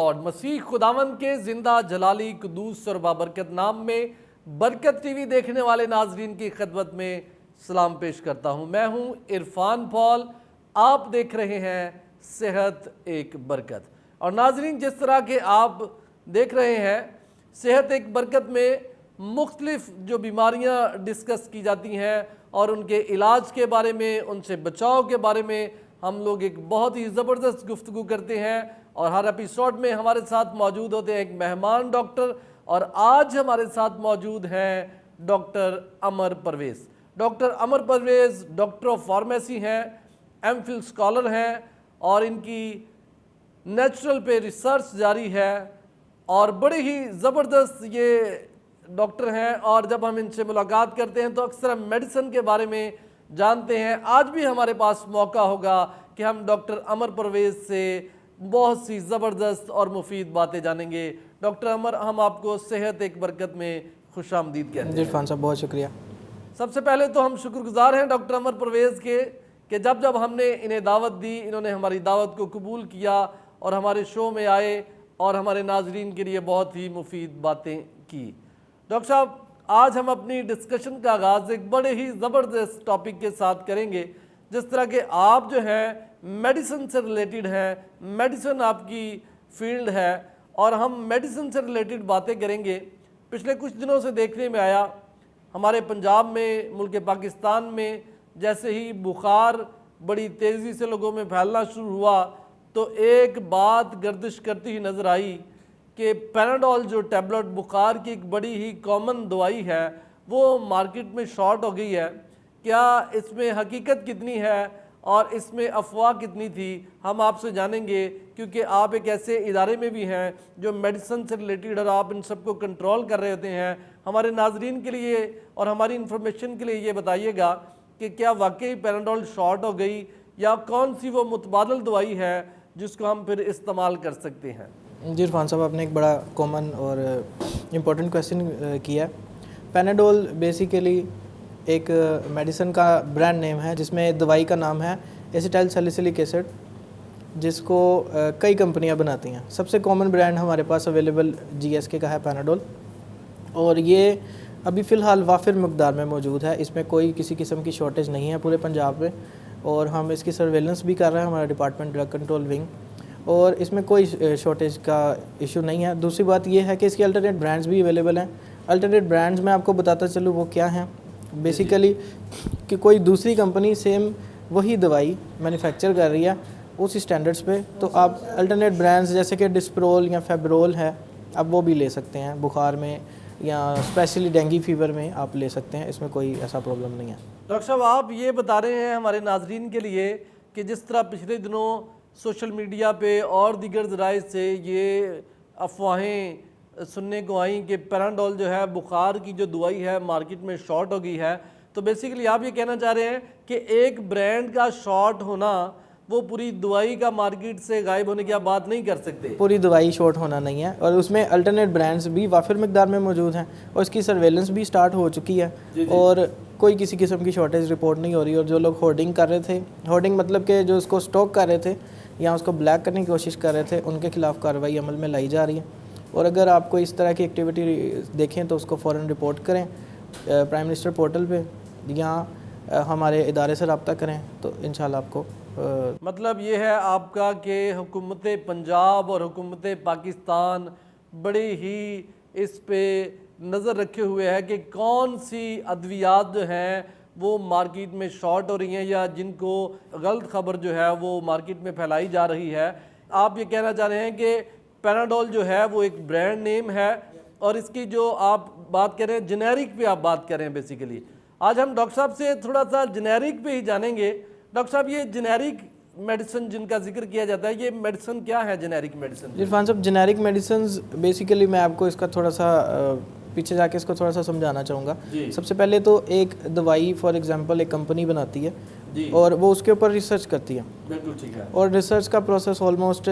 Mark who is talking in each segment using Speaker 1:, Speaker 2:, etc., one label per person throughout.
Speaker 1: Lord मसीह खुदावंद के जिंदा जलाली कुदूस और बाबरकत नाम में बरकत टीवी देखने वाले नाजरीन की खिदमत में सलाम पेश करता हूं। मैं हूं इरफान पॉल, आप देख रहे हैं सेहत एक बरकत। और नाजरीन, जिस तरह के आप देख रहे हैं सेहत एक बरकत में मुख्तलिफ जो बीमारियां डिस्कस की जाती हैं और उनके इलाज के बारे में, उनसे बचाव के बारे में हम लोग एक बहुत ही ज़बरदस्त गुफ्तगू करते हैं। और हर एपिसोड में हमारे साथ मौजूद होते हैं एक मेहमान डॉक्टर, और आज हमारे साथ मौजूद हैं doctor Amar Parvez. Doctor Amar Parvez doctor of pharmacy हैं, एमफिल स्कॉलर हैं और इनकी नेचुरल पे रिसर्च जारी है और बड़े ही ज़बरदस्त ये डॉक्टर हैं। और जब हम इनसे मुलाकात करते हैं तो अक्सर हम मेडिसिन के बारे में जानते हैं। आज भी हमारे पास मौका होगा कि हम डॉक्टर अमर परवेज़ से बहुत सी ज़बरदस्त और मुफीद बातें जानेंगे। डॉक्टर अमर, हम आपको सेहत एक बरकत में खुशामदीद कहते हैं।
Speaker 2: इरफान साहब, बहुत शुक्रिया।
Speaker 1: सबसे पहले तो हम शुक्रगुजार हैं डॉक्टर अमर परवेज़ के कि जब हमने इन्हें दावत दी, इन्होंने हमारी दावत को कबूल किया और हमारे शो में आए और हमारे नाजरीन के लिए बहुत ही मुफीद बातें की। डॉक्टर साहब, आज हम अपनी डिस्कशन का आगाज़ एक बड़े ही ज़बरदस्त टॉपिक के साथ करेंगे। जिस तरह के आप जो हैं मेडिसिन से रिलेटेड हैं, मेडिसिन आपकी फील्ड है और हम मेडिसिन से रिलेटेड बातें करेंगे। पिछले कुछ दिनों से देखने में आया हमारे पंजाब में, मुल्क पाकिस्तान में, जैसे ही बुखार बड़ी तेज़ी से लोगों में फैलना शुरू हुआ तो एक बात गर्दिश करती ही नज़र आई कि पैनाडोल जो टैबलेट बुखार की एक बड़ी ही कॉमन दवाई है वो मार्केट में शॉर्ट हो गई है। क्या इसमें हकीकत कितनी है और इसमें अफवाह कितनी थी, हम आपसे जानेंगे, क्योंकि आप एक ऐसे इदारे में भी हैं जो मेडिसिन से रिलेटेड और आप इन सबको कंट्रोल कर रहे होते हैं। हमारे नाजरीन के लिए और हमारी इंफॉर्मेशन के लिए ये बताइएगा कि क्या वाकई पैनाडोल शॉर्ट हो गई या कौन सी वो मुतबादल दवाई है जिसको हम फिर इस्तेमाल कर सकते हैं।
Speaker 2: जी इरफान साहब, आपने एक बड़ा कॉमन और इम्पोर्टेंट क्वेश्चन किया है। पैनाडोल बेसिकली एक मेडिसिन का ब्रांड नेम है जिसमें दवाई का नाम है एसिटाइल सैलिसिलिक एसिड, जिसको कई कंपनियां बनाती हैं। सबसे कॉमन ब्रांड हमारे पास अवेलेबल GSK का है पैनाडोल, और ये अभी फ़िलहाल वाफिर मकदार में मौजूद है। इसमें कोई किसी किस्म की शॉर्टेज नहीं है पूरे पंजाब में, और हम इसकी सर्वेलेंस भी कर रहे हैं, हमारा डिपार्टमेंट ड्रग कंट्रोल विंग, और इसमें कोई शॉर्टेज का इशू नहीं है। दूसरी बात यह है कि इसके अल्टरनेट ब्रांड्स भी अवेलेबल हैं। अल्टरनेट ब्रांड्स में आपको बताता चलूँ वो क्या हैं। बेसिकली कि कोई दूसरी कंपनी सेम वही दवाई मैन्युफैक्चर कर रही है उस स्टैंडर्ड्स पे, तो आप अल्टरनेट ब्रांड्स जैसे कि डिस्प्रोल या फेब्रोल है, आप वो भी ले सकते हैं। बुखार में या स्पेशली डेंगू फीवर में आप ले सकते हैं, इसमें कोई ऐसा प्रॉब्लम नहीं है।
Speaker 1: डॉक्टर साहब, आप ये बता रहे हैं हमारे नाजरीन के लिए कि जिस तरह पिछले दिनों सोशल मीडिया पे और दीगर ज़राए से ये अफवाहें सुनने को आई कि पैनाडोल जो है बुखार की जो दवाई है मार्केट में शॉर्ट हो गई है, तो बेसिकली आप ये कहना चाह रहे हैं कि एक ब्रांड का शॉर्ट होना वो पूरी दवाई का मार्केट से गायब होने की आप बात नहीं कर सकते।
Speaker 2: पूरी दवाई शॉर्ट होना नहीं है, और उसमें अल्टरनेट ब्रांड्स भी वाफिर मकदार में मौजूद हैं और इसकी सर्वेलेंस भी स्टार्ट हो चुकी है। और कोई किसी किस्म की शॉर्टेज रिपोर्ट नहीं हो रही। और जो लोग होर्डिंग कर रहे थे, होर्डिंग मतलब कि जो उसको स्टॉक कर रहे थे या उसको ब्लैक करने की कोशिश कर रहे थे, उनके खिलाफ कार्रवाई अमल में लाई जा रही है। और अगर आपको इस तरह की एक्टिविटी देखें तो उसको फ़ौरन रिपोर्ट करें प्राइम मिनिस्टर पोर्टल पे या हमारे इदारे से रब्ता करें, तो इंशाल्लाह आपको
Speaker 1: मतलब ये है आपका कि हुकूमत पंजाब और हुकूमत पाकिस्तान बड़े ही इस पे नज़र रखे हुए है कि कौन सी अद्वियात जो हैं वो मार्केट में शॉर्ट हो रही हैं या जिनको गलत खबर जो है वो मार्केट में फैलाई जा रही है। आप ये कहना चाह रहे हैं कि पैनाडोल जो है वो एक ब्रांड नेम है और इसकी जो आप बात करें जेनेरिक पे आप बात करें। बेसिकली आज हम डॉक्टर साहब से थोड़ा सा जेनेरिक पे ही जानेंगे। डॉक्टर साहब, ये जेनेरिक मेडिसिन जिनका जिक्र किया जाता है, ये मेडिसिन क्या है जेनेरिक मेडिसिन?
Speaker 2: इरफान साहब, जेनेरिक मेडिसिन बेसिकली मैं आपको इसका थोड़ा सा पीछे जाके इसको थोड़ा सा समझाना चाहूँगा। सबसे पहले तो एक दवाई फॉर एग्जांपल एक कंपनी बनाती है और वो उसके ऊपर रिसर्च करती है।
Speaker 1: बिल्कुल ठीक है।
Speaker 2: और रिसर्च का प्रोसेस ऑलमोस्ट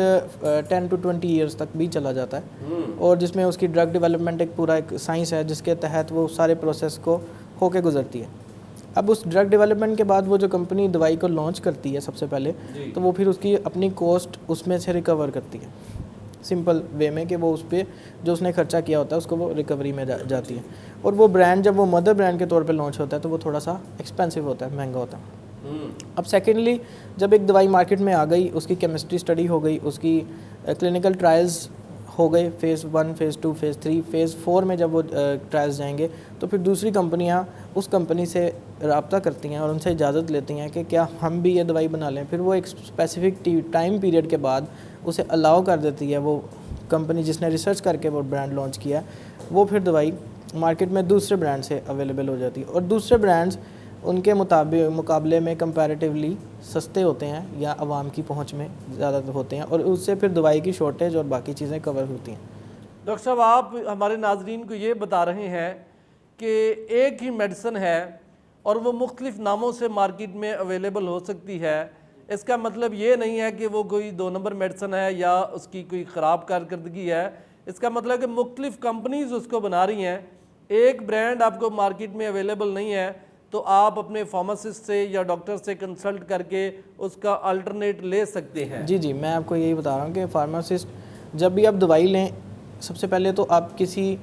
Speaker 2: 10 to 20 ईयर्स तक भी चला जाता है, और जिसमें उसकी ड्रग डेवलपमेंट एक पूरा एक साइंस है जिसके तहत वो सारे प्रोसेस को होके गुजरती है। अब उस ड्रग डेवलपमेंट के बाद वो जो कंपनी दवाई को लॉन्च करती है सबसे पहले, तो वो फिर उसकी अपनी कॉस्ट उसमें से रिकवर करती है। सिंपल वे में कि वो उस पर जो उसने खर्चा किया होता है उसको वो रिकवरी में जाती है। और वो ब्रांड जब वो मदर ब्रांड के तौर पे लॉन्च होता है तो वो थोड़ा सा एक्सपेंसिव होता है, महंगा होता है। अब सेकेंडली जब एक दवाई मार्केट में आ गई, उसकी केमिस्ट्री स्टडी हो गई, उसकी क्लिनिकल ट्रायल्स हो गए, फ़ेज़ 1, फ़ेज़ 2, फ़ेज़ 3, फ़ेज़ 4 में जब वो ट्रायल्स जाएंगे तो फिर दूसरी कंपनियां उस कंपनी से रब्ता करती हैं और उनसे इजाज़त लेती हैं कि क्या हम भी ये दवाई बना लें। फिर वो एक स्पेसिफिक टाइम पीरियड के बाद उसे अलाउ कर देती है वो कंपनी जिसने रिसर्च करके वो ब्रांड लॉन्च किया, वो फिर दवाई मार्केट में दूसरे ब्रांड से अवेलेबल हो जाती है। और दूसरे ब्रांड्स उनके मुकाबले में कंपैरेटिवली सस्ते होते हैं या आवाम की पहुंच में ज़्यादा होते हैं और उससे फिर दवाई की शॉर्टेज और बाकी चीज़ें कवर होती हैं।
Speaker 1: डॉक्टर साहब, आप हमारे नाजरीन को ये बता रहे हैं कि एक ही मेडिसिन है और वो मुख्तलिफ नामों से मार्केट में अवेलेबल हो सकती है। इसका मतलब ये नहीं है कि वो कोई 2 नंबर मेडिसिन है या उसकी कोई ख़राब कारकर्दगी है। इसका मतलब कि मुख्तलिफ कंपनीज उसको बना रही हैं। एक ब्रांड आपको मार्केट में अवेलेबल नहीं है तो आप अपने फार्मासिस्ट से या डॉक्टर से कंसल्ट करके उसका अल्टरनेट ले सकते हैं।
Speaker 2: जी, मैं आपको यही बता रहा हूँ कि फार्मासिस्ट जब भी आप दवाई लें, सबसे पहले तो आप किसी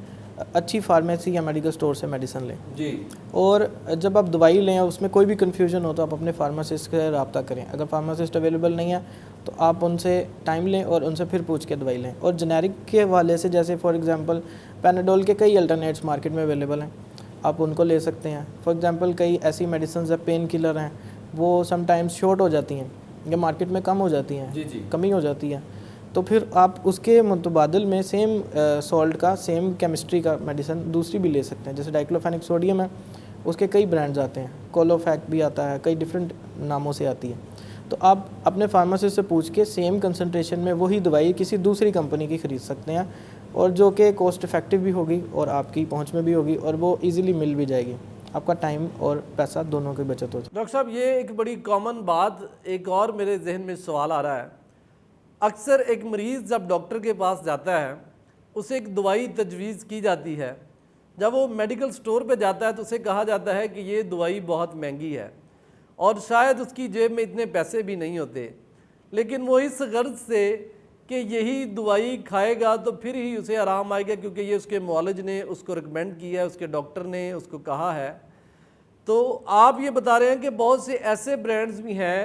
Speaker 2: अच्छी फार्मेसी या मेडिकल स्टोर से मेडिसिन लें
Speaker 1: जी।
Speaker 2: और जब आप दवाई लें उसमें कोई भी कन्फ्यूजन हो तो आप अपने फार्मासिस्ट से रब्ता करें। अगर फार्मासिस्ट अवेलेबल नहीं है तो आप उनसे टाइम लें और उनसे फिर पूछ के दवाई लें। और जेनेरिक के हवाले से जैसे फॉर एग्जांपल पैनाडोल के कई अल्टरनेट्स मार्केट में अवेलेबल हैं, आप उनको ले सकते हैं। फॉर एग्जांपल कई ऐसी मेडिसिन है, पेन किलर हैं, वो समटाइम्स शॉर्ट हो जाती हैं या मार्केट में कम हो जाती हैं, कमी हो जाती है, तो फिर आप उसके मुतबादिल में सेम सॉल्ट का, सेम केमिस्ट्री का मेडिसिन दूसरी भी ले सकते हैं। जैसे डाइक्लोफेनिक सोडियम है, उसके कई ब्रांड्स आते हैं, कोलोफैक भी आता है, कई डिफरेंट नामों से आती है। तो आप अपने फार्मासिस्ट से पूछ के सेम कंसनट्रेशन में वही दवाई किसी दूसरी कंपनी की ख़रीद सकते हैं और जो कि कॉस्ट इफ़ेक्टिव भी होगी और आपकी पहुंच में भी होगी और वो इजीली मिल भी जाएगी। आपका टाइम और पैसा दोनों की बचत हो जाए।
Speaker 1: डॉक्टर साहब, ये एक बड़ी कॉमन बात, एक और मेरे जहन में सवाल आ रहा है। अक्सर एक मरीज़ जब डॉक्टर के पास जाता है, उसे एक दवाई तजवीज़ की जाती है। जब वो मेडिकल स्टोर पे जाता है तो उसे कहा जाता है कि ये दवाई बहुत महंगी है और शायद उसकी जेब में इतने पैसे भी नहीं होते, लेकिन वो इस गर्ज से कि यही दवाई खाएगा तो फिर ही उसे आराम आएगा क्योंकि ये उसके मुआलिज ने उसको रिकमेंड किया है, उसके डॉक्टर ने उसको कहा है। तो आप ये बता रहे हैं कि बहुत से ऐसे ब्रांड्स भी हैं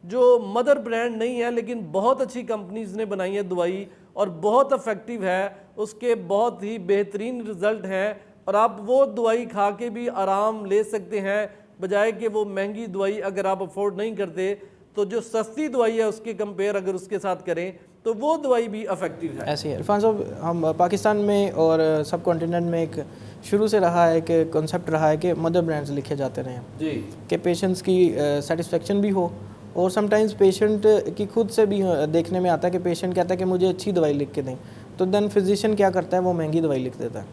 Speaker 1: जो मदर ब्रांड नहीं है लेकिन बहुत अच्छी कंपनीज ने बनाई है दवाई और बहुत इफेक्टिव है, उसके बहुत ही बेहतरीन रिजल्ट हैं और आप वो दवाई खा के भी आराम ले सकते हैं, बजाय कि वो महंगी दवाई अगर आप अफोर्ड नहीं करते तो जो सस्ती दवाई है उसके कंपेयर अगर उसके साथ करें तो वो दवाई भी इफेक्टिव है।
Speaker 2: ऐसे ही इरफान साहब, हम पाकिस्तान में और सब कॉन्टिनेंट में एक शुरू से रहा है कि कॉन्सेप्ट रहा है कि मदर ब्रांड्स लिखे जाते रहे
Speaker 1: जी,
Speaker 2: कि पेशेंट्स की सेटिस्फेक्शन भी हो और समटाइम्स पेशेंट की खुद से भी देखने में आता है कि पेशेंट कहता है कि मुझे अच्छी दवाई लिख के दें, तो देन फिजिशियन क्या करता है, वो महंगी दवाई लिख देता है।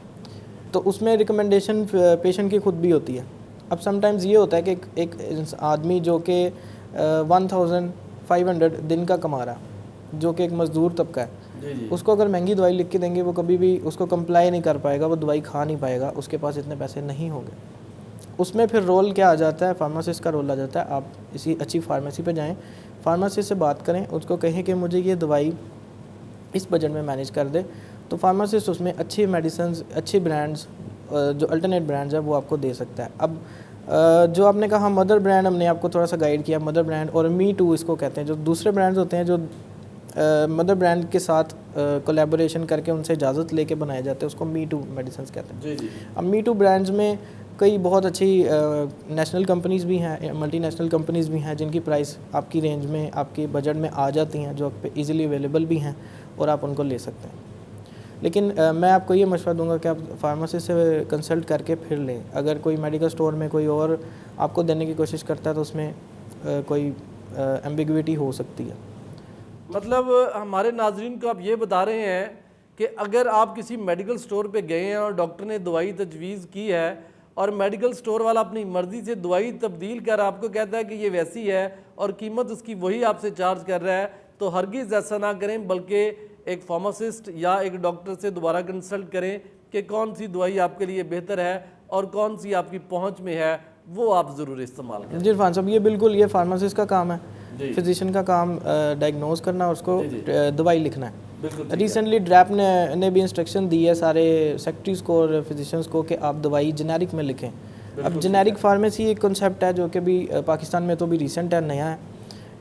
Speaker 2: तो उसमें रिकमेंडेशन पेशेंट की खुद भी होती है। अब समटाइम्स ये होता है कि एक आदमी जो कि 1500 दिन का कमा रहा, जो कि एक मज़दूर तबका है, उसको अगर महंगी दवाई लिख के देंगे वो कभी भी उसको कंप्लाई नहीं कर पाएगा, वो दवाई खा नहीं पाएगा, उसके पास इतने पैसे नहीं होंगे। उसमें फिर रोल क्या आ जाता है, फार्मासिस्ट का रोल आ जाता है। आप इसी अच्छी फार्मेसी पे जाएं, फार्मासिस्ट से बात करें, उसको कहें कि मुझे ये दवाई इस बजट में मैनेज कर दे, तो फार्मासिस्ट उसमें अच्छी मेडिसिन, अच्छी ब्रांड्स, जो अल्टरनेट ब्रांड्स है वो आपको दे सकता है। अब जो आपने कहा मदर ब्रांड, हमने आपको थोड़ा सा गाइड किया, मदर ब्रांड और मी टू इसको कहते हैं। जो दूसरे ब्रांड्स होते हैं जो मदर ब्रांड के साथ कोलैबोरेशन करके उनसे इजाज़त लेके बनाए जाते हैं, उसको मी टू मेडिसिन कहते हैं।
Speaker 1: जी।
Speaker 2: अब मी टू ब्रांड्स में कई बहुत अच्छी नेशनल कंपनीज़ भी हैं, मल्टीनेशनल कंपनीज़ भी हैं जिनकी प्राइस आपकी रेंज में, आपके बजट में आ जाती हैं, जो आप पे ईज़िली अवेलेबल भी हैं और आप उनको ले सकते हैं। लेकिन मैं आपको ये मशवरा दूंगा कि आप फार्मेसी से कंसल्ट करके फिर लें। अगर कोई मेडिकल स्टोर में कोई और आपको देने की कोशिश करता है तो उसमें कोई एम्बिग्विटी हो सकती है।
Speaker 1: मतलब हमारे नाजरीन को आप ये बता रहे हैं कि अगर आप किसी मेडिकल स्टोर पे गए हैं और डॉक्टर ने दवाई तजवीज़ की है और मेडिकल स्टोर वाला अपनी मर्ज़ी से दवाई तब्दील कर आपको कहता है कि ये वैसी है और कीमत उसकी वही आपसे चार्ज कर रहा है, तो हरगिज़ ऐसा ना करें, बल्कि एक फार्मासिस्ट या एक डॉक्टर से दोबारा कंसल्ट करें कि कौन सी दवाई आपके लिए बेहतर है और कौन सी आपकी पहुंच में है, वो आप ज़रूर इस्तेमाल करें।
Speaker 2: जी इरफान साहब, ये बिल्कुल ये फार्मासिस्ट का काम है, फिजिशियन का काम डायग्नोज करना और उसको दवाई लिखना है।
Speaker 1: बिल्कुल ठीक है।
Speaker 2: रिसेंटली ड्रैप ने भी इंस्ट्रक्शन दी है सारे सेक्रेटरीज को और फिजिशियंस को कि आप दवाई जेनेरिक में लिखें। अब जेनेरिक फार्मेसी एक कॉन्सेप्ट है जो कि भी पाकिस्तान में तो भी रिसेंट है, नया है।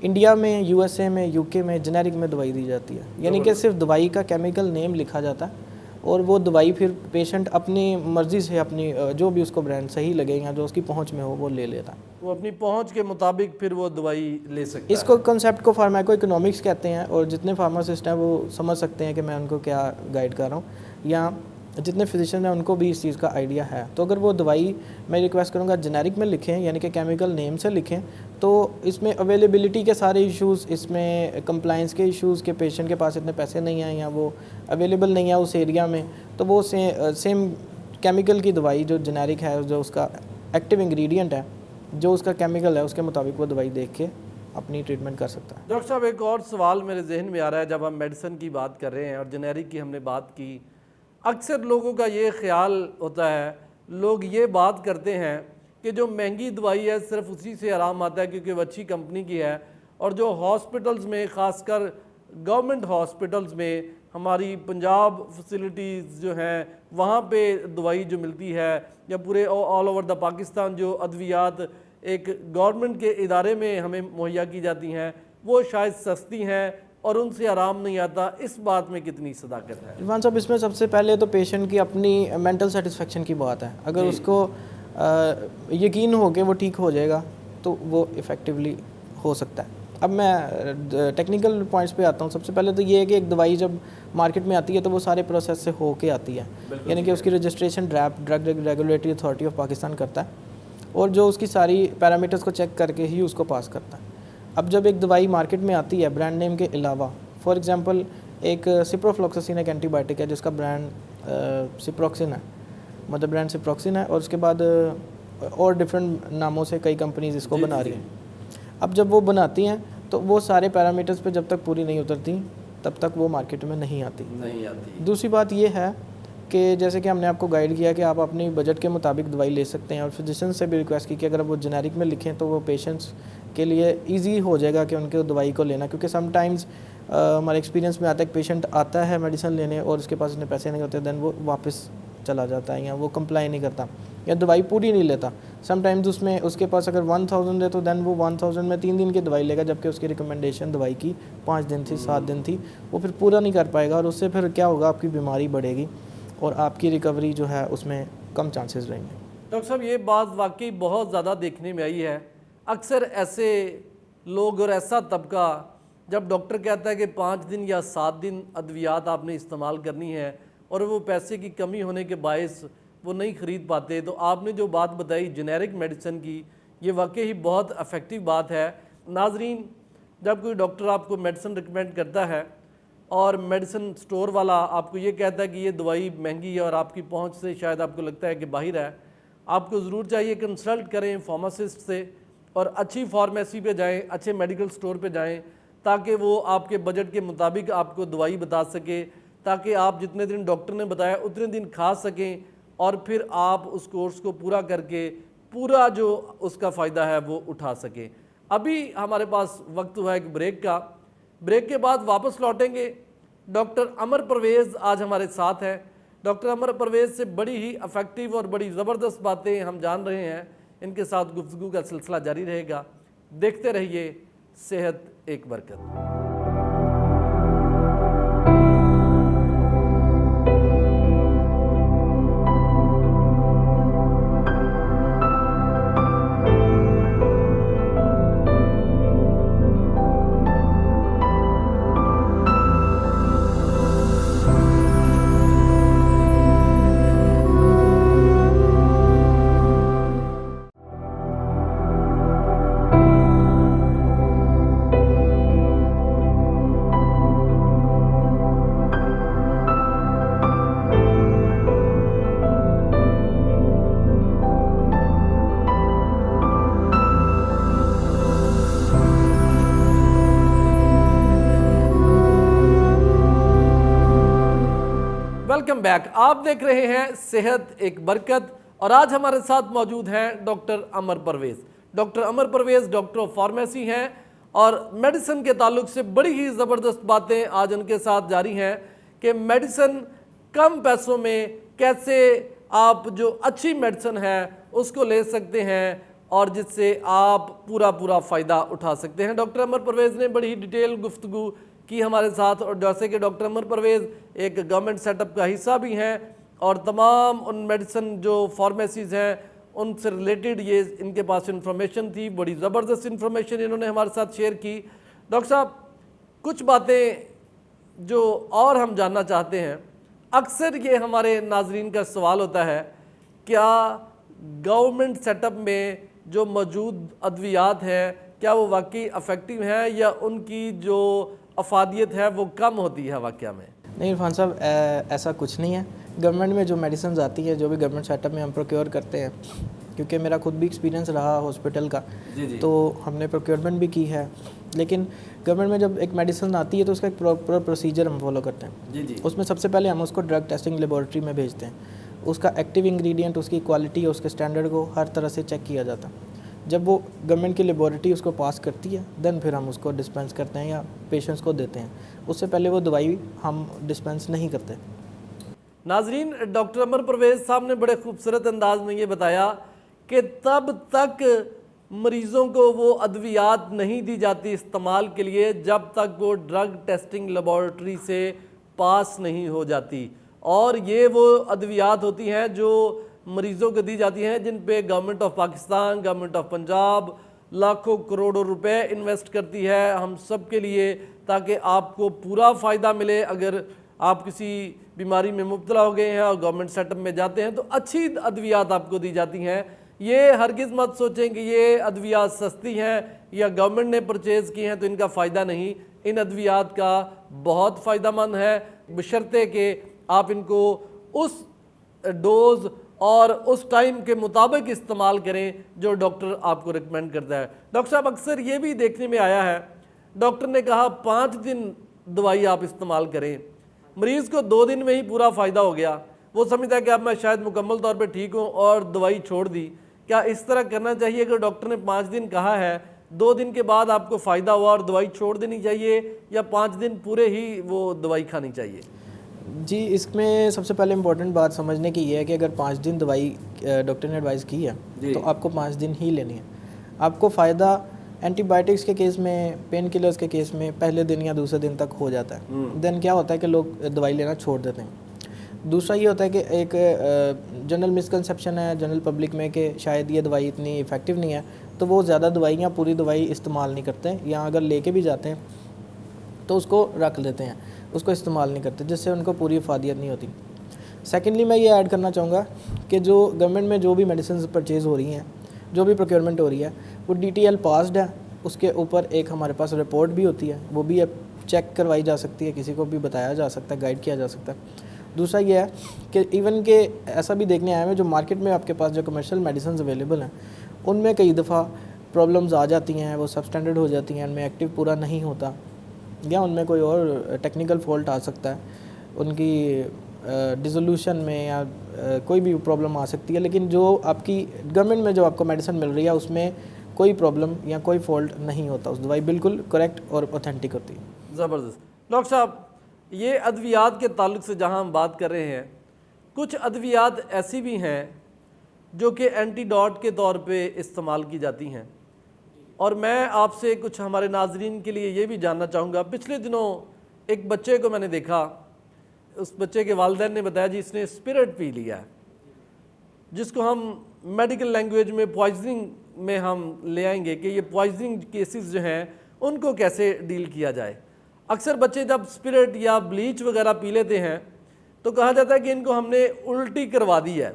Speaker 2: इंडिया में, यूएसए में, यूके में जेनेरिक में दवाई दी जाती है, यानी कि सिर्फ दवाई का केमिकल नेम लिखा जाता है और वो दवाई फिर पेशेंट अपनी मर्ज़ी से अपनी जो भी उसको ब्रांड सही लगे या जो उसकी पहुंच में हो वो ले लेता है।
Speaker 1: वो अपनी पहुंच के मुताबिक फिर वो दवाई ले सकता
Speaker 2: इसको कॉन्सेप्ट को फार्माको इकोनॉमिक्स कहते हैं और जितने फार्मासिस्ट हैं वो समझ सकते हैं कि मैं उनको क्या गाइड कर रहा हूँ, या जितने फिजिशियन हैं उनको भी इस चीज़ का आइडिया है। तो अगर वो दवाई मैं रिक्वेस्ट करूँगा जेनेरिक में लिखें, यानी कि केमिकल नेम से लिखें, तो इसमें अवेलेबिलिटी के सारे इश्यूज़, इसमें कंप्लाइंस के इश्यूज़ के पेशेंट के पास इतने पैसे नहीं हैं या वो अवेलेबल नहीं है उस एरिया में, तो वो सेम केमिकल की दवाई जो जेनेरिक है, जो उसका एक्टिव इंग्रेडिएंट है, जो उसका केमिकल है, उसके मुताबिक वो दवाई देख के अपनी ट्रीटमेंट कर सकता है।
Speaker 1: डॉक्टर साहब, एक और सवाल मेरे जहन में आ रहा है, जब हम मेडिसिन की बात कर रहे हैं और जेनेरिक की हमने बात की, अक्सर लोगों का ये ख्याल होता है, लोग ये बात करते हैं कि जो महंगी दवाई है सिर्फ उसी से आराम आता है क्योंकि वो अच्छी कंपनी की है, और जो हॉस्पिटल्स में, ख़ासकर गवर्नमेंट हॉस्पिटल्स में, हमारी पंजाब फैसिलिटीज़ जो हैं वहाँ पे दवाई जो मिलती है, या पूरे ऑल ओवर द पाकिस्तान जो अद्वियात एक गवर्नमेंट के इदारे में हमें मुहैया की जाती हैं, वो शायद सस्ती हैं और उनसे आराम नहीं आता। इस बात में कितनी सदाकत है?
Speaker 2: इरफान साहब, इसमें सबसे पहले तो पेशेंट की अपनी मेंटल सेटिस्फेक्शन की बात है। अगर उसको यकीन हो कि वो ठीक हो जाएगा तो वो इफ़ेक्टिवली हो सकता है। अब मैं टेक्निकल पॉइंट्स पे आता हूँ। सबसे पहले तो ये है कि एक दवाई जब मार्केट में आती है तो वो सारे प्रोसेस से हो के आती है, यानी कि उसकी registration drug regulatory authority of Pakistan करता है और जो उसकी सारी पैरामीटर्स को चेक करके ही उसको पास करता है। अब जब एक दवाई मार्केट में आती है ब्रांड नेम के अलावा, फॉर एग्जांपल एक सिप्रोफ्लॉक्सासिन एक एंटीबायोटिक है जिसका ब्रांड सिप्रोक्सिन है, मतलब ब्रांड सिप्रोक्सिन है, और उसके बाद और डिफरेंट नामों से कई कंपनीज इसको बना रही हैं। अब जब वो बनाती हैं तो वो सारे पैरामीटर्स पे जब तक पूरी नहीं उतरती तब तक वो मार्केट में नहीं आती। दूसरी बात ये है कि जैसे कि हमने आपको गाइड किया कि आप अपनी बजट के मुताबिक दवाई ले सकते हैं, और फिजिशियन से भी रिक्वेस्ट की कि अगर वो जेनेरिक में लिखें तो वो पेशेंट्स के लिए इजी हो जाएगा कि उनके दवाई को लेना, क्योंकि समटाइम्स हमारे एक्सपीरियंस में आता है कि पेशेंट आता है मेडिसिन लेने और उसके पास इतने पैसे नहीं होते, दैन वो वापस चला जाता है या वो कंप्लाई नहीं करता या दवाई पूरी नहीं लेता। समटाइम्स उसमें उसके पास अगर 1000 है तो दैन वो 1000 में 3 दिन की दवाई लेगा, जबकि उसकी रिकमेंडेशन दवाई की 5 दिन थी, 7 दिन थी, वो फिर पूरा नहीं कर पाएगा और उससे फिर क्या होगा, आपकी बीमारी बढ़ेगी और आपकी रिकवरी जो है उसमें कम चांसेस रहेंगे।
Speaker 1: डॉक्टर साहब, ये बात वाकई बहुत ज़्यादा देखने में आई है। अक्सर ऐसे लोग और ऐसा तबका, जब डॉक्टर कहता है कि 5 दिन या 7 दिन अद्वियात आपने इस्तेमाल करनी है और वो पैसे की कमी होने के बायस वो नहीं ख़रीद पाते, तो आपने जो बात बताई जेनेरिक मेडिसिन की, ये वाकई ही बहुत इफ़ेक्टिव बात है। नाजरीन, जब कोई डॉक्टर आपको मेडिसिन रिकमेंड करता है और मेडिसिन स्टोर वाला आपको ये कहता है कि ये दवाई महंगी है और आपकी पहुंच से शायद आपको लगता है कि बाहर है, आपको ज़रूर चाहिए कंसल्ट करें फार्मासिस्ट से और अच्छी फार्मेसी पे जाएं, अच्छे मेडिकल स्टोर पे जाएं, ताकि वो आपके बजट के मुताबिक आपको दवाई बता सके, ताकि आप जितने दिन डॉक्टर ने बताया उतने दिन खा सकें और फिर आप उस कोर्स को पूरा करके पूरा जो उसका फ़ायदा है वो उठा सकें। अभी हमारे पास वक्त हुआ है एक ब्रेक का। ब्रेक के बाद वापस लौटेंगे। डॉक्टर अमर परवेज़ आज हमारे साथ हैं। डॉक्टर अमर परवेज़ से बड़ी ही इफ़ेक्टिव और बड़ी ज़बरदस्त बातें हम जान रहे हैं। इनके साथ गुफ्तगू का सिलसिला जारी रहेगा। देखते रहिए सेहत एक बरकत। Welcome back. आप देख रहे हैं सेहत एक बरकत और आज हमारे साथ मौजूद हैं doctor Amar Parvez. Doctor Amar Parvez doctor of pharmacy हैं और मेडिसिन के ताल्लुक से बड़ी ही ज़बरदस्त बातें आज उनके साथ जारी हैं कि मेडिसिन कम पैसों में कैसे आप जो अच्छी मेडिसिन है उसको ले सकते हैं और जिससे आप पूरा फ़ायदा उठा सकते हैं। डॉक्टर अमर परवेज़ ने बड़ी ही डिटेल गुफ्तगू की हमारे साथ, और जैसे कि डॉक्टर अमर परवेज़ एक गवर्नमेंट सेटअप का हिस्सा भी हैं और तमाम उन मेडिसिन जो फार्मेसीज़ हैं उनसे रिलेटेड ये इनके पास इंफॉर्मेशन थी, बड़ी ज़बरदस्त इंफॉर्मेशन इन्होंने हमारे साथ शेयर की। डॉक्टर साहब, कुछ बातें जो और हम जानना चाहते हैं, अक्सर ये हमारे नाजरीन का सवाल होता है, क्या गवर्नमेंट सेटअप में जो मौजूद अद्वियात हैं क्या वो वाकई अफेक्टिव हैं या उनकी जो अफादियत है वो कम होती है वाकया में?
Speaker 2: नहीं इरफान साहब, ऐसा कुछ नहीं है। गवर्नमेंट में जो मेडिसिन आती है, जो भी गवर्नमेंट सेटअप में हम प्रोक्योर करते हैं, क्योंकि मेरा खुद भी एक्सपीरियंस रहा हॉस्पिटल का, तो हमने प्रोक्योरमेंट भी की है। लेकिन गवर्नमेंट में जब एक मेडिसिन आती है तो उसका एक प्रॉपर प्रोसीजर हम फॉलो करते हैं। उसमें सबसे पहले हम उसको ड्रग टेस्टिंग लेबॉरेटरी में भेजते हैं। उसका एक्टिव इंग्रेडिएंट, उसकी क्वालिटी, उसके स्टैंडर्ड को हर तरह से चेक किया जाता है। जब वो गवर्नमेंट की लेबॉरेटरी उसको पास करती है, देन फिर हम उसको डिस्पेंस करते हैं या पेशेंट्स को देते हैं। उससे पहले वो दवाई हम डिस्पेंस नहीं करते।
Speaker 1: नाजरीन, डॉक्टर अमर परवेज़ साहब ने बड़े खूबसूरत अंदाज में ये बताया कि तब तक मरीज़ों को वो अद्वियात नहीं दी जाती इस्तेमाल के लिए जब तक वो ड्रग टेस्टिंग लेबॉरेटरी से पास नहीं हो जाती। और ये वो अद्वियात होती हैं जो मरीज़ों को दी जाती हैं जिन पे government of Pakistan, government of Punjab लाखों करोड़ों रुपए इन्वेस्ट करती है हम सब के लिए, ताकि आपको पूरा फ़ायदा मिले। अगर आप किसी बीमारी में मुब्तला हो गए हैं और गवर्नमेंट सेटअप में जाते हैं तो अच्छी अद्वियात आपको दी जाती हैं। ये हरगिज़ मत सोचें कि ये अद्वियात सस्ती हैं या गवर्नमेंट ने परचेज़ की हैं तो इनका फ़ायदा नहीं। इन अद्वियात का बहुत फ़ायदेमंद है, बशर्ते कि आप इनको उस डोज़ और उस टाइम के मुताबिक इस्तेमाल करें जो डॉक्टर आपको रिकमेंड करता है। डॉक्टर साहब, अक्सर ये भी देखने में आया है, डॉक्टर ने कहा 5 दिन दवाई आप इस्तेमाल करें, मरीज़ को 2 दिन में ही पूरा फ़ायदा हो गया, वो समझता है कि अब मैं शायद मुकम्मल तौर पे ठीक हूँ और दवाई छोड़ दी। क्या इस तरह करना चाहिए कि डॉक्टर ने 5 दिन कहा है, 2 दिन के बाद आपको फ़ायदा हुआ और दवाई छोड़ देनी चाहिए, या 5 दिन पूरे ही वो दवाई खानी चाहिए?
Speaker 2: जी, इसमें सबसे पहले इम्पोर्टेंट बात समझने की ये है कि अगर 5 दिन दवाई डॉक्टर ने एडवाइस की है तो आपको 5 दिन ही लेनी है। आपको फ़ायदा एंटीबायोटिक्स के केस में, पेन किलर्स के केस में पहले दिन या दूसरे दिन तक हो जाता है। देन क्या होता है कि लोग दवाई लेना छोड़ देते हैं। दूसरा ये होता है कि एक जनरल मिसकंसेप्शन है जनरल पब्लिक में कि शायद ये दवाई इतनी इफ़ेक्टिव नहीं है, तो वो ज़्यादा दवाइयाँ पूरी दवाई इस्तेमाल नहीं करते, या अगर लेके भी जाते हैं तो उसको रख लेते हैं, उसको इस्तेमाल नहीं करते, जिससे उनको पूरी अफादियत नहीं होती। सेकेंडली मैं ये ऐड करना चाहूँगा कि जो गवर्नमेंट में जो भी मेडिसिन परचेज़ हो रही हैं, जो भी प्रोक्योरमेंट हो रही है, वो DTL पास्ड है। उसके ऊपर एक हमारे पास रिपोर्ट भी होती है, वो भी चेक करवाई जा सकती है, किसी को भी बताया जा सकता है, गाइड किया जा सकता है। दूसरा ये है कि इवन के ऐसा भी देखने आया है जो मार्केट में आपके पास जो कमर्शियल मेडिसिन अवेलेबल हैं उनमें कई दफ़ा प्रॉब्लम्स आ जाती हैं, वो सब स्टैंडर्ड हो जाती हैं, उनमें एक्टिव पूरा नहीं होता, या उनमें कोई और टेक्निकल फॉल्ट आ सकता है, उनकी डिसोल्यूशन में या कोई भी प्रॉब्लम आ सकती है। लेकिन जो आपकी गवर्नमेंट में जो आपको मेडिसिन मिल रही है उसमें कोई प्रॉब्लम या कोई फॉल्ट नहीं होता, उस दवाई बिल्कुल करेक्ट और ऑथेंटिक होती है।
Speaker 1: ज़बरदस्त। डॉक्टर साहब, ये अद्वियात के ताल्लुक से जहाँ हम बात कर रहे हैं, कुछ अद्वियात ऐसी भी हैं जो कि एंटीडोट के तौर पे इस्तेमाल की जाती हैं, और मैं आपसे कुछ हमारे नाजरीन के लिए ये भी जानना चाहूँगा। पिछले दिनों एक बच्चे को मैंने देखा, उस बच्चे के वालिदैन ने बताया जी इसने स्पिरिट पी लिया है, जिसको हम मेडिकल लैंग्वेज में पॉइजनिंग में हम ले आएंगे कि ये पॉइजनिंग केसेस जो हैं उनको कैसे डील किया जाए। अक्सर बच्चे जब स्पिरिट या ब्लीच वगैरह पी लेते हैं तो कहा जाता है कि इनको हमने उल्टी करवा दी है।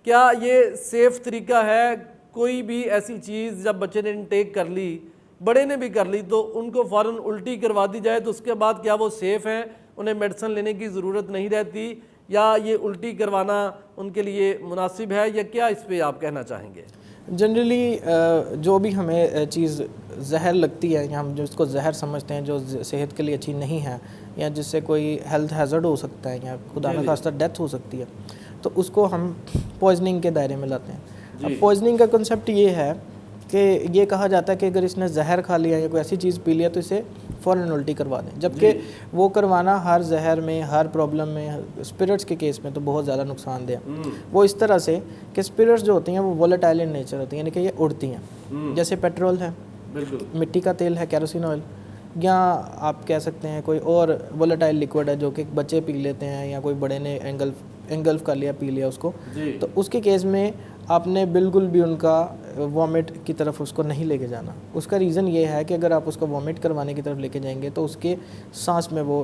Speaker 1: क्या ये सेफ़ तरीका है? कोई भी ऐसी चीज़ जब बच्चे ने इनटेक कर ली, बड़े ने भी कर ली, तो उनको फ़ौरन उल्टी करवा दी जाए तो उसके बाद क्या वो सेफ़ हैं, उन्हें मेडिसिन लेने की ज़रूरत नहीं रहती, या ये उल्टी करवाना उनके लिए मुनासिब है, या क्या इस पर आप कहना चाहेंगे?
Speaker 2: जनरली जो भी हमें चीज़ जहर लगती है या हम जिसको जहर समझते हैं, जो सेहत के लिए अच्छी नहीं है या जिससे कोई हेल्थ हैज़र्ड हो सकता है या खुदा न खास्ता डेथ हो सकती है, तो उसको हम पॉइजनिंग के दायरे में लाते हैं। अब पॉइजनिंग का कंसेप्ट ये है कि ये कहा जाता है कि अगर इसने जहर खा लिया या कोई ऐसी चीज़ पी लिया तो इसे फ़ौरन उल्टी करवा दें, जबकि वो करवाना हर जहर में, हर प्रॉब्लम में, स्पिरिट्स के केस में तो बहुत ज़्यादा नुकसानदेह है। वो इस तरह से कि स्पिरिट्स जो होती हैं वो वोलेटाइल इन नेचर होती हैं, यानी कि ये उड़ती हैं। जैसे पेट्रोल है, मिट्टी का तेल है, केरोसिन ऑयल, या आप कह सकते हैं कोई और वोलेटाइल लिक्विड है जो कि बच्चे पी लेते हैं या कोई बड़े ने एंगल्फ कर लिया, पी लिया उसको, तो उसके केस में आपने बिल्कुल भी उनका वॉमिट की तरफ उसको नहीं लेके जाना। उसका रीज़न ये है कि अगर आप उसको वॉमिट करवाने की तरफ लेके जाएंगे तो उसके सांस में वो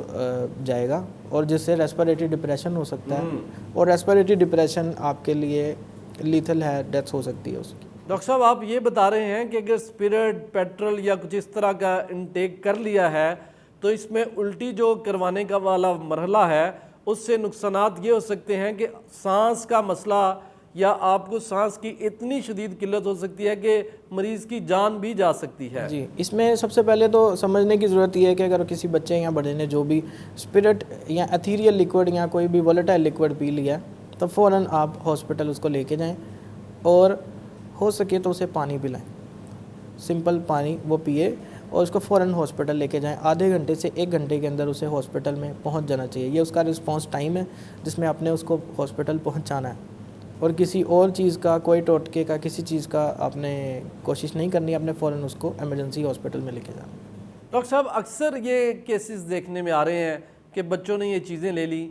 Speaker 2: जाएगा और जिससे रेस्पिरेटरी डिप्रेशन हो सकता है, और रेस्पिरेटरी डिप्रेशन आपके लिए लीथल है, डेथ हो सकती है उसकी।
Speaker 1: डॉक्टर साहब, आप ये बता रहे हैं कि अगर स्पिरिट, पेट्रोल या कुछ इस तरह का इनटेक कर लिया है तो इसमें उल्टी जो करवाने का वाला मरहला है उससे नुकसानात ये हो सकते हैं कि सांस का मसला या आपको सांस की इतनी शदीद किल्लत हो सकती है कि मरीज़ की जान भी जा सकती है।
Speaker 2: जी, इसमें सबसे पहले तो समझने की ज़रूरत यह है कि अगर किसी बच्चे या बड़े ने जो भी स्पिरिट या एथीरियल लिक्विड या कोई भी वोलेटाइल लिक्विड पी लिया तो फ़ौरन आप हॉस्पिटल उसको लेके जाएं और हो सके तो उसे पानी पिलाएं, सिंपल पानी वो पिए और उसको फ़ौरन हॉस्पिटल लेके जाएं। आधे घंटे से 1 घंटे के अंदर उसे हॉस्पिटल में पहुंच जाना चाहिए। ये उसका रिस्पांस टाइम है जिसमें आपने उसको हॉस्पिटल पहुंचाना है, और किसी और चीज़ का, कोई टोटके का, किसी चीज़ का आपने कोशिश नहीं करनी, आपने फ़ौरन उसको इमरजेंसी हॉस्पिटल में लेके जाना।
Speaker 1: डॉक्टर साहब, अक्सर ये केसेस देखने में आ रहे हैं कि बच्चों ने ये चीज़ें ले ली,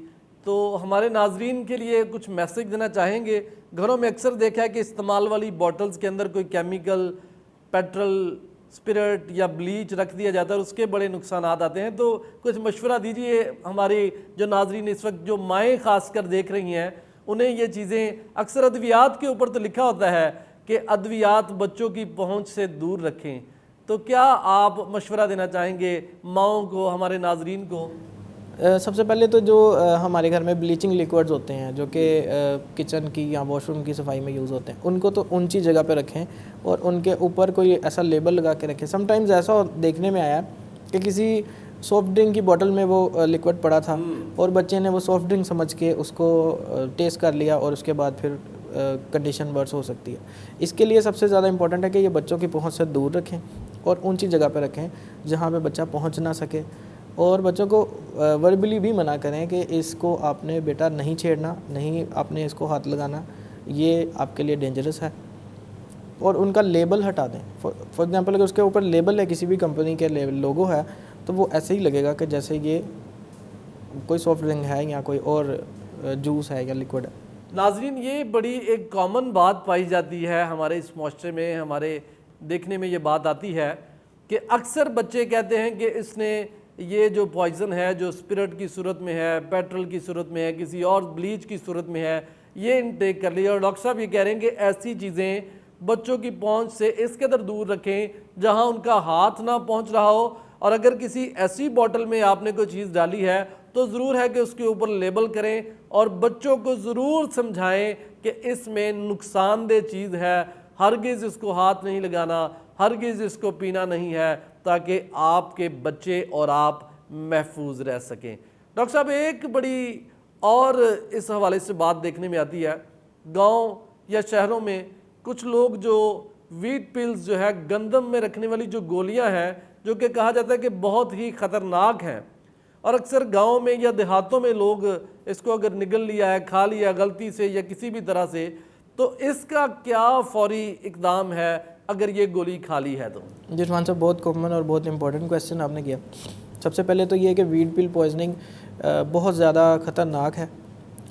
Speaker 1: तो हमारे नाजरीन के लिए कुछ मैसेज देना चाहेंगे। घरों में अक्सर देखा है कि इस्तेमाल वाली बॉटल्स के अंदर कोई केमिकल, पेट्रोल, स्पिरिट या ब्लीच रख दिया जाता है और उसके बड़े नुकसान आते हैं, तो कुछ मशवरा दीजिए। हमारे जो नाजरीन इस वक्त जो माएँ खासकर देख रही हैं उन्हें ये चीज़ें, अक्सर अद्वियात के ऊपर तो लिखा होता है कि अद्वियात बच्चों की पहुंच से दूर रखें, तो क्या आप मशवरा देना चाहेंगे माओं को, हमारे नाजरीन को?
Speaker 2: सबसे पहले तो जो हमारे घर में ब्लीचिंग लिक्विड्स होते हैं जो कि किचन की या वॉशरूम की सफाई में यूज़ होते हैं, उनको तो ऊंची जगह पे रखें और उनके ऊपर कोई ऐसा लेबल लगा के रखें। समटाइम्स ऐसा देखने में आया कि किसी सॉफ्ट ड्रिंक की बोतल में वो लिक्विड पड़ा था और बच्चे ने वो सॉफ्ट ड्रिंक समझ के उसको टेस्ट कर लिया और उसके बाद फिर कंडीशन वर्स हो सकती है। इसके लिए सबसे ज़्यादा इंपॉर्टेंट है कि ये बच्चों की पहुंच से दूर रखें और ऊंची जगह पर रखें जहां पे बच्चा पहुंच ना सके, और बच्चों को वर्बली भी मना करें कि इसको आपने बेटा नहीं छेड़ना, नहीं आपने इसको हाथ लगाना, ये आपके लिए डेंजरस है, और उनका लेबल हटा दें। फॉर एग्जांपल अगर उसके ऊपर लेबल है, किसी भी कंपनी के लोगो है, तो वो ऐसे ही लगेगा कि जैसे ये कोई सॉफ्ट ड्रिंक है या कोई और जूस है या लिक्विड है।
Speaker 1: नाजरीन, ये बड़ी एक कॉमन बात पाई जाती है हमारे इस माशरे में, हमारे देखने में ये बात आती है कि अक्सर बच्चे कहते हैं कि इसने ये जो पॉइज़न है, जो स्पिरिट की सूरत में है, पेट्रोल की सूरत में है, किसी और ब्लीच की सूरत में है, ये इनटेक कर लिया। और डॉक्टर साहब ये कह रहे हैं कि ऐसी चीज़ें बच्चों की पहुंच से इस कदर दूर रखें जहां उनका हाथ ना पहुंच रहा हो, और अगर किसी ऐसी बोतल में आपने कोई चीज़ डाली है तो ज़रूर है कि उसके ऊपर लेबल करें और बच्चों को ज़रूर समझाएं कि इसमें नुकसानदेह चीज़ है, हरगिज़ इसको हाथ नहीं लगाना, हरगिज़ इसको पीना नहीं है, ताकि आपके बच्चे और आप महफूज रह सकें। डॉक्टर साहब, एक बड़ी और इस हवाले से बात देखने में आती है, गांव या शहरों में कुछ लोग जो वीट पिल्स जो है, गंदम में रखने वाली जो गोलियां हैं, जो कि कहा जाता है कि बहुत ही ख़तरनाक हैं, और अक्सर गाँव में या देहातों में लोग इसको अगर निगल लिया है, खा लिया गलती से या किसी भी तरह से, तो इसका क्या फौरी इकदाम है अगर ये गोली खा ली है तो?
Speaker 2: जी रिजवान साहब, बहुत कॉमन और बहुत इंपॉर्टेंट क्वेश्चन आपने किया। सबसे पहले तो ये है कि वीट पिल पॉइजनिंग बहुत ज़्यादा ख़तरनाक है।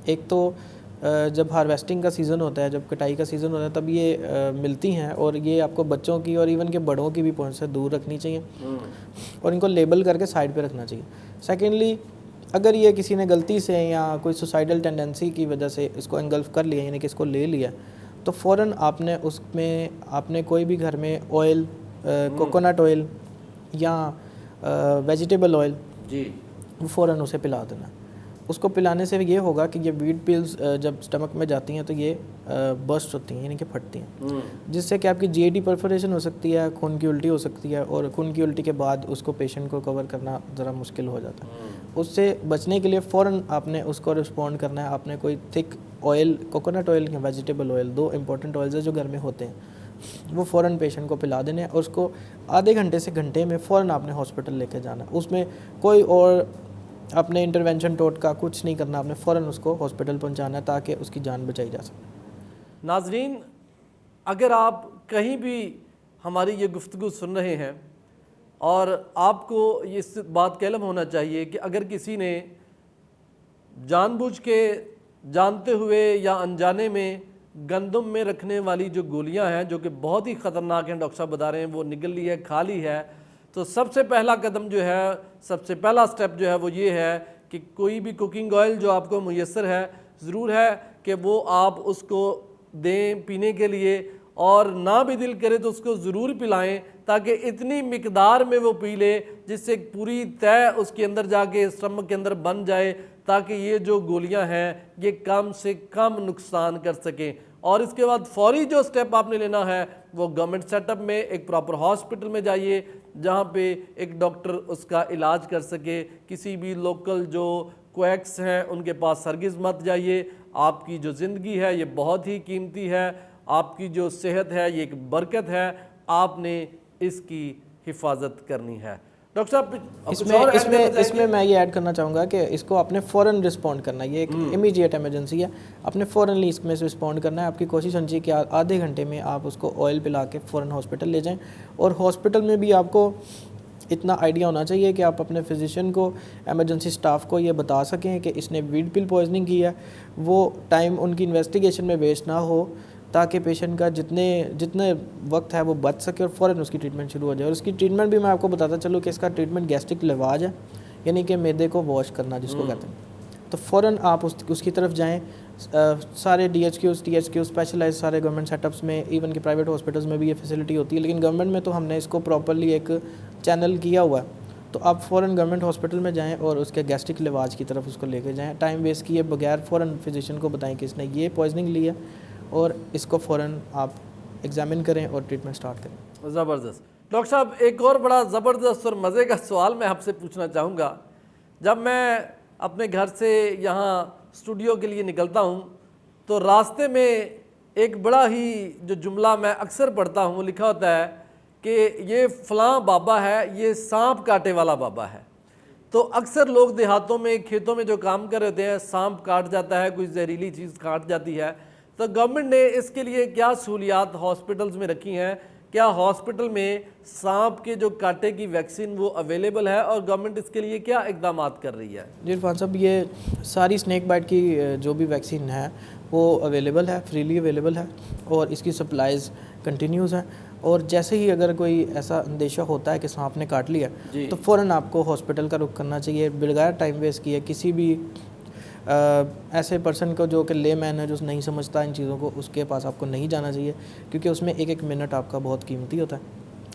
Speaker 2: एक तो जब हार्वेस्टिंग का सीज़न होता है, जब कटाई का सीज़न होता है, तब ये मिलती हैं और ये आपको बच्चों की और इवन के बड़ों की भी पहुंच से दूर रखनी चाहिए और इनको लेबल करके साइड पे रखना चाहिए। सेकेंडली, अगर ये किसी ने गलती से या कोई सुसाइडल टेंडेंसी की वजह से इसको एंगल्फ कर लिया, यानी कि इसको ले लिया, तो फ़ौरन आपने उसमें आपने कोई भी घर में ऑयल, कोकोनट ऑयल या वेजिटेबल ऑयल
Speaker 1: जी,
Speaker 2: वो फ़ौरन उसे पिला देना। उसको पिलाने से ये होगा कि ये वीट पिल्स जब स्टमक में जाती हैं तो ये बर्स्ट होती हैं, यानी कि फटती हैं, जिससे कि आपकी जीआईटी परफोरेशन हो सकती है, खून की उल्टी हो सकती है, और खून की उल्टी के बाद उसको पेशेंट को कवर करना ज़रा मुश्किल हो जाता है। उससे बचने के लिए फ़ौरन आपने उसको रिस्पॉन्ड करना है। आपने कोई थिक ऑयल, कोकोनट ऑयल या वेजिटेबल ऑयल, 2 इंपॉर्टेंट ऑयल्स है जो घर में होते हैं, वो फ़ौरन पेशेंट को पिला देने हैं और उसको आधे घंटे से घंटे में फ़ौरन आपने हॉस्पिटल लेके जाना है। उसमें कोई और अपने इंटरवेंशन टोटका कुछ नहीं करना, आपने फ़ौरन उसको हॉस्पिटल पहुंचाना है ताकि उसकी जान बचाई जा सके।
Speaker 1: नाजरीन, अगर आप कहीं भी हमारी ये गुफ्तगू सुन रहे हैं और आपको इस बात का इल्म होना चाहिए कि अगर किसी ने जानबूझ के, जानते हुए या अनजाने में गंदम में रखने वाली जो गोलियां हैं जो कि बहुत ही ख़तरनाक हैं, डॉक्टर साहब बता रहे हैं, वो निगल ली है, खा ली है, तो सबसे पहला कदम जो है, सबसे पहला स्टेप जो है वो ये है कि कोई भी कुकिंग ऑयल जो आपको मुयस्सर है, ज़रूर है कि वो आप उसको दें पीने के लिए, और ना भी दिल करे तो उसको ज़रूर पिलाएं ताकि इतनी मिकदार में वो पी ले जिससे पूरी तय उसके अंदर जाके स्टमक के अंदर बन जाए, ताकि ये जो गोलियां हैं ये कम से कम नुकसान कर सकें। और इसके बाद फौरी जो स्टेप आपने लेना है वो गवर्नमेंट सेटअप में एक प्रॉपर हॉस्पिटल में जाइए जहाँ पे एक डॉक्टर उसका इलाज कर सके। किसी भी लोकल जो क्वैक्स हैं उनके पास हरगिज़ मत जाइए। आपकी जो ज़िंदगी है ये बहुत ही कीमती है, आपकी जो सेहत है ये एक बरकत है, आपने इसकी हिफाजत करनी है। डॉक्टर साहब
Speaker 2: इसमें मैं ये ऐड करना चाहूँगा कि इसको आपने फ़ौरन रिस्पॉन्ड करना है, ये एक इमीडिएट इमरजेंसी है, आपने फ़ौरनली इसमें से रिस्पॉन्ड करना है। आपकी कोशिश होनी चाहिए कि आधे घंटे में आप उसको ऑयल पिला के फ़ौरन हॉस्पिटल ले जाएं। और हॉस्पिटल में भी आपको इतना आइडिया होना चाहिए कि आप अपने फिजिशियन को, एमरजेंसी स्टाफ को ये बता सकें कि इसने वीड पिल पॉइजनिंग की है, वो टाइम उनकी इन्वेस्टिगेशन में वेस्ट ना हो ताकि पेशेंट का जितने वक्त है वो बच सके और फ़ौरन उसकी ट्रीटमेंट शुरू हो जाए। और उसकी ट्रीटमेंट भी मैं आपको बताता चलूँ कि इसका ट्रीटमेंट गैस्ट्रिक लवाज है, यानी कि मैदे को वॉश करना जिसको कहते हैं। तो फ़ौरन आप उसकी तरफ जाएँ। सारे DHQs THQs स्पेशलाइज सारे गवर्नमेंट सेटअप्स में, इवन कि प्राइवेट हॉस्पिटल्स में भी ये फैसिलिटी होती है, लेकिन गवर्नमेंट में तो हमने इसको प्रॉपरली एक चैनल किया हुआ है। तो आप फ़ौरन गवर्नमेंट हॉस्पिटल में जाएँ और उसके गैस्ट्रिक लिवाज की तरफ उसको लेके जाएँ। टाइम वेस्ट किए बगैर फ़ौरन फिजिशियन को बताएं कि इसने ये पॉइजनिंग ली है और इसको फ़ौरन आप एग्जामिन करें और ट्रीटमेंट स्टार्ट करें।
Speaker 1: ज़बरदस्त। डॉक्टर साहब, एक और बड़ा ज़बरदस्त और मज़े का सवाल मैं आपसे पूछना चाहूँगा। जब मैं अपने घर से यहाँ स्टूडियो के लिए निकलता हूँ तो रास्ते में एक बड़ा ही जो जुमला मैं अक्सर पढ़ता हूँ, लिखा होता है कि ये फ़लाँ बाबा है, ये सांप काटे वाला बाबा है। तो अक्सर लोग देहातों में, खेतों में जो काम कर रहे होते हैं, सांप काट जाता है, कोई जहरीली चीज़ काट जाती है, तो गवर्नमेंट ने इसके लिए क्या सहूलियात हॉस्पिटल्स में रखी हैं? क्या हॉस्पिटल में सांप के जो कांटे की वैक्सीन वो अवेलेबल है और गवर्नमेंट इसके लिए क्या इकदाम कर रही है?
Speaker 2: जी इरफान साहब, ये सारी स्नैक बाइट की जो भी वैक्सीन है वो अवेलेबल है, फ्रीली अवेलेबल है और इसकी सप्लाईज़ कंटिन्यूज़ हैं। और जैसे ही अगर कोई ऐसा अंदेशा होता है कि सांप ने काट लिया तो फ़ौरन आपको हॉस्पिटल का रुख करना चाहिए, बगैर टाइम वेस्ट किए। किसी भी ऐसे पर्सन को जो कि लेमैन है, जो नहीं समझता इन चीज़ों को, उसके पास आपको नहीं जाना चाहिए, क्योंकि उसमें एक एक मिनट आपका बहुत कीमती होता है।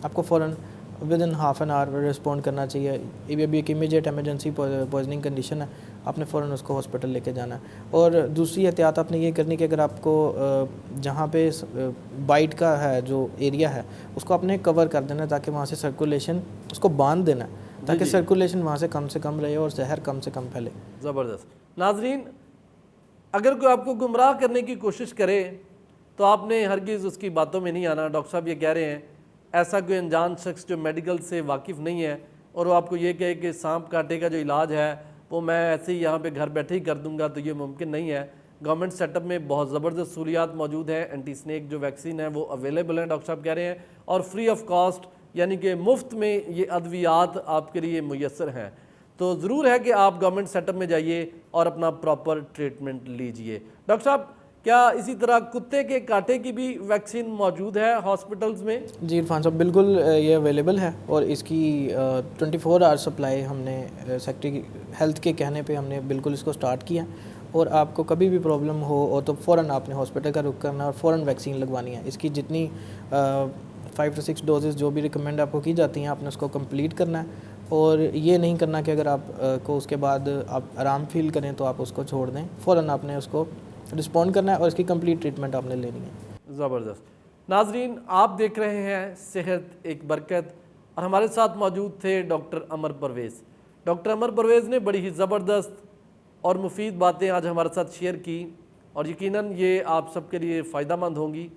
Speaker 2: आपको फ़ौरन with in half an hour respond करना चाहिए। ये भी एक इमीडिएट एमरजेंसी पॉइजनिंग कंडीशन है, आपने फ़ौरन उसको हॉस्पिटल लेके जाना है। और दूसरी एहतियात आपने ये करनी कि अगर आपको जहाँ पे बाइट का है जो एरिया है उसको आपने कवर कर देना ताकि वहाँ से सर्कुलेशन, उसको बांध देना ताकि सर्कुलेशन वहाँ से कम रहे और जहर कम से कम फैले।
Speaker 1: ज़बरदस्त। नाजरीन, अगर कोई आपको गुमराह करने की कोशिश करे तो आपने हरगिज़ उसकी बातों में नहीं आना। डॉक्टर साहब ये कह रहे हैं ऐसा कोई अनजान शख्स जो मेडिकल से वाकिफ़ नहीं है और वो आपको ये कहे कि सांप काटे का जो इलाज है वो मैं ऐसे ही यहाँ पे घर बैठे ही कर दूंगा, तो ये मुमकिन नहीं है। गवर्नमेंट सेटअप में बहुत ज़बरदस्त सहूलियात मौजूद हैं। एंटी स्नेक जो वैक्सीन है वो अवेलेबल है, डॉक्टर साहब कह रहे हैं, और फ्री ऑफ कॉस्ट, यानी कि मुफ्त में ये अद्वियात आपके लिए मुयस्सर हैं। तो ज़रूर है कि आप गवर्नमेंट सेटअप में जाइए और अपना प्रॉपर ट्रीटमेंट लीजिए। डॉक्टर साहब, क्या इसी तरह कुत्ते के कांटे की भी वैक्सीन मौजूद है हॉस्पिटल्स में?
Speaker 2: जी इरफान साहब, बिल्कुल ये अवेलेबल है और इसकी 24 आवर सप्लाई हमने सेक्रेटरी हेल्थ के कहने पे हमने बिल्कुल इसको स्टार्ट किया। और आपको कभी भी प्रॉब्लम हो तो फ़ौरन आपने हॉस्पिटल का रुख करना और फ़ौरन वैक्सीन लगवानी है। इसकी जितनी 5 से 6 डोजेस जो भी रिकमेंड आपको की जाती हैं आपने उसको कंप्लीट करना है। और ये नहीं करना कि अगर आप को उसके बाद आप आराम फील करें तो आप उसको छोड़ दें, फ़ौरन आपने उसको रिस्पॉन्ड करना है और इसकी कंप्लीट ट्रीटमेंट आपने लेनी है।
Speaker 1: ज़बरदस्त। नाजरीन, आप देख रहे हैं सेहत एक बरकत और हमारे साथ मौजूद थे डॉक्टर अमर परवेज़। डॉक्टर अमर परवेज़ ने बड़ी ही ज़बरदस्त और मुफीद बातें आज हमारे साथ शेयर की और यकीनन ये आप सबके लिए फ़ायदेमंद होंगी।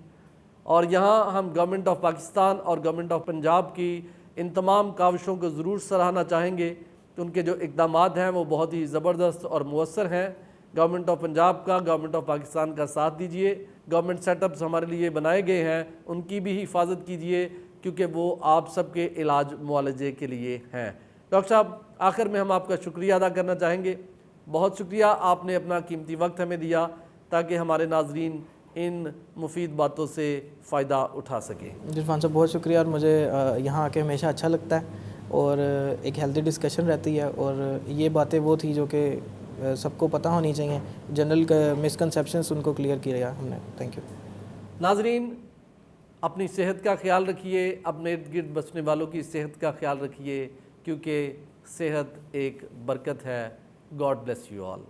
Speaker 1: और यहाँ हम गवर्नमेंट ऑफ पाकिस्तान और गवर्नमेंट ऑफ पंजाब की इन तमाम काविशों को ज़रूर सराहना चाहेंगे कि उनके जो इक़दाम हैं वो बहुत ही ज़बरदस्त और मुअस्सर हैं। गवर्नमेंट ऑफ पंजाब का, गवर्नमेंट ऑफ पाकिस्तान का साथ दीजिए। गवर्नमेंट सेटअप्स हमारे लिए बनाए गए हैं, उनकी भी हिफाजत कीजिए क्योंकि वो आप सबके इलाज मुआलजे के लिए हैं। डॉक्टर साहब, आखिर में हम आपका शुक्रिया अदा करना चाहेंगे। बहुत शुक्रिया, आपने अपना कीमती वक्त हमें दिया ताकि हमारे नाजरीन इन मुफीद बातों से फ़ायदा उठा सकें।
Speaker 2: इरफान साहब बहुत शुक्रिया, और मुझे यहाँ आके हमेशा अच्छा लगता है और एक हेल्दी डिस्कशन रहती है, और ये बातें वो थी जो कि सबको पता होनी चाहिए। जनरल मिसकंसेप्शंस उनको क्लियर किया हमने। Thank you.
Speaker 1: नाजरीन, अपनी सेहत का ख्याल रखिए, अपने इर्द गिर्द बसने वालों की सेहत का ख्याल रखिए क्योंकि सेहत एक बरकत है। God bless you all.